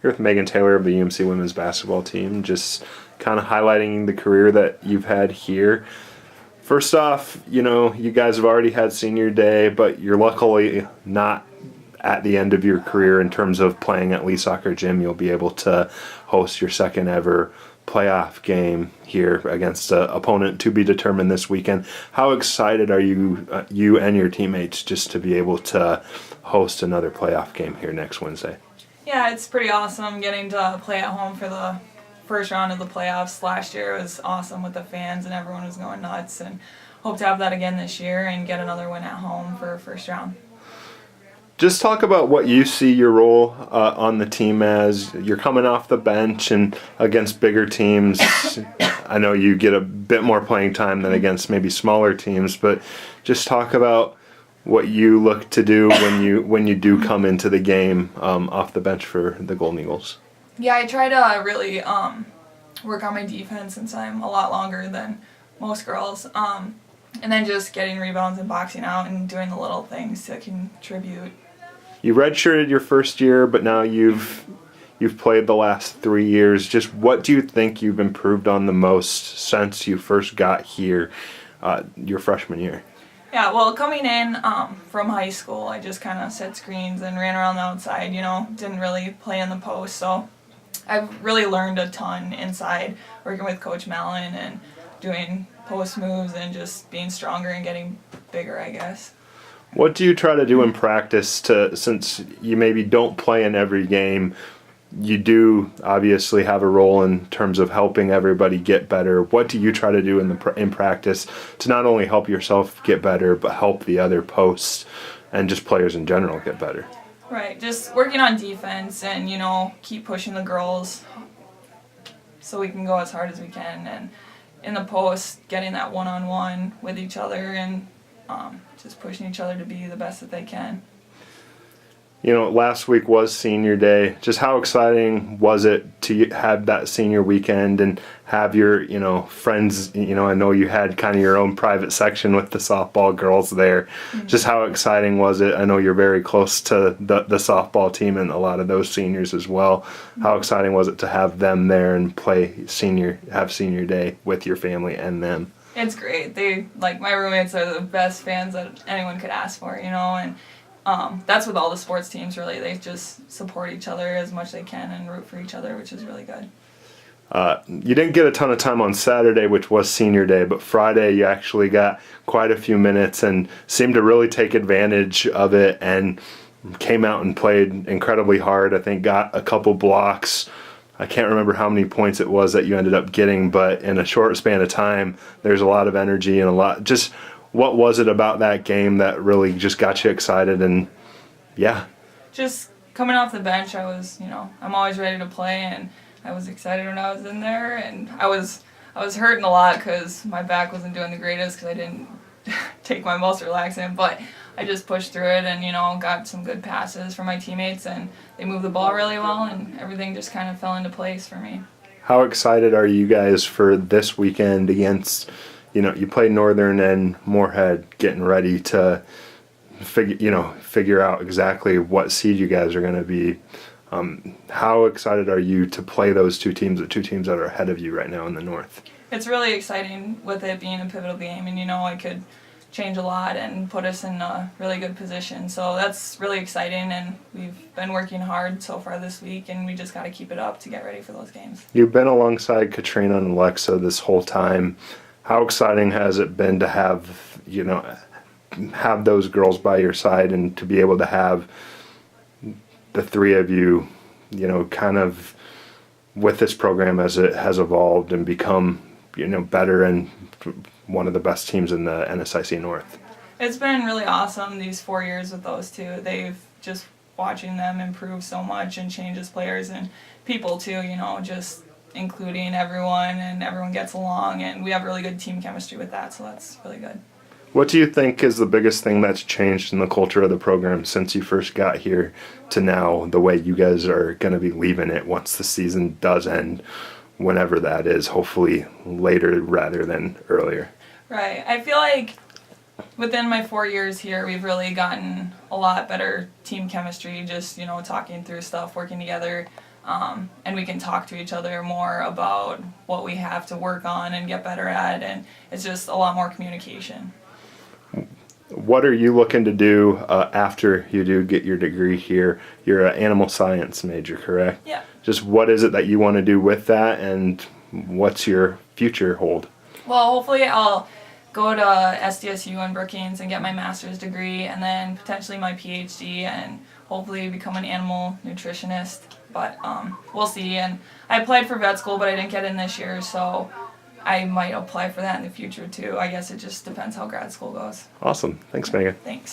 Here with Megan Taylor of the UMC women's basketball team, just kind of highlighting the career that you've had here. First off, you guys have already had senior day, but you're luckily not at the end of your career in terms of playing at Lee Soccer Gym. You'll be able to host your second ever playoff game here against an opponent to be determined this weekend. How excited are you and your teammates just to be able to host another playoff game here next Wednesday? Yeah, it's pretty awesome getting to play at home for the first round of the playoffs. Last year was awesome with the fans and everyone was going nuts, and hope to have that again this year and get another win at home for first round. Just talk about what you see your role on the team as. You're coming off the bench and against bigger teams. I know you get a bit more playing time than against maybe smaller teams, but just talk about what you look to do when you do come into the game off the bench for the Golden Eagles. Yeah, I try to really work on my defense since I'm a lot longer than most girls. And then just getting rebounds and boxing out and doing the little things to contribute. You redshirted your first year, but now you've played the last 3 years. Just what do you think you've improved on the most since you first got here your freshman year? Yeah, well, coming in from high school, I just kind of set screens and ran around the outside, didn't really play in the post. So I've really learned a ton inside, working with Coach Mallon and doing post moves and just being stronger and getting bigger, I guess. What do you try to do in practice since you maybe don't play in every game? You do obviously have a role in terms of helping everybody get better. What do you try to do in practice to not only help yourself get better, but help the other posts and just players in general get better? Right, just working on defense and, keep pushing the girls so we can go as hard as we can. And in the post, getting that one-on-one with each other and just pushing each other to be the best that they can. Last week was senior day. Just how exciting was it to have that senior weekend and have your, friends, I know you had kind of your own private section with the softball girls there. Mm-hmm. Just how exciting was it? I know you're very close to the softball team and a lot of those seniors as well. Mm-hmm. How exciting was it to have them there and have senior day with your family and them? It's great. My roommates are the best fans that anyone could ask for, and that's with all the sports teams, really. They just support each other as much as they can and root for each other, which is really good. You didn't get a ton of time on Saturday, which was senior day, but Friday you actually got quite a few minutes and seemed to really take advantage of it and came out and played incredibly hard. I think got a couple blocks. I can't remember how many points it was that you ended up getting, but in a short span of time, there's a lot of energy and a lot. Just what was it about that game that really just got you excited? And yeah, just coming off the bench, I was, I'm always ready to play, and I was excited when I was in there, and I was hurting a lot because my back wasn't doing the greatest because I didn't take my most relaxant, but I just pushed through it and, got some good passes from my teammates, and they moved the ball really well, and everything just kind of fell into place for me. How excited are you guys for this weekend against, you play Northern and Moorhead, getting ready to figure out exactly what seed you guys are going to be? How excited are you to play those two teams, the two teams that are ahead of you right now in the North? It's really exciting with it being a pivotal game, and I could change a lot and put us in a really good position. So that's really exciting, and we've been working hard so far this week, and we just got to keep it up to get ready for those games. You've been alongside Katrina and Alexa this whole time. How exciting has it been to have those girls by your side and to be able to have the three of you, kind of with this program as it has evolved and become, better and one of the best teams in the NSIC North? It's been really awesome these 4 years with those two. They've just watching them improve so much and change as players and people too, just including everyone, and everyone gets along, and we have really good team chemistry with that, so that's really good. What do you think is the biggest thing that's changed in the culture of the program since you first got here to now, the way you guys are going to be leaving it once the season does end, whenever that is, hopefully later rather than earlier? Right. I feel like within my 4 years here, we've really gotten a lot better team chemistry, just, talking through stuff, working together. and we can talk to each other more about what we have to work on and get better at, and it's just a lot more communication. What are you looking to do after you do get your degree here? You're an animal science major, correct? Yeah. Just what is it that you want to do with that, and what's your future hold? Well, hopefully I'll go to SDSU in Brookings and get my master's degree, and then potentially my PhD, and hopefully become an animal nutritionist. But we'll see. And I applied for vet school, but I didn't get in this year, so I might apply for that in the future too. I guess it just depends how grad school goes. Awesome. Thanks, Megan. Thanks.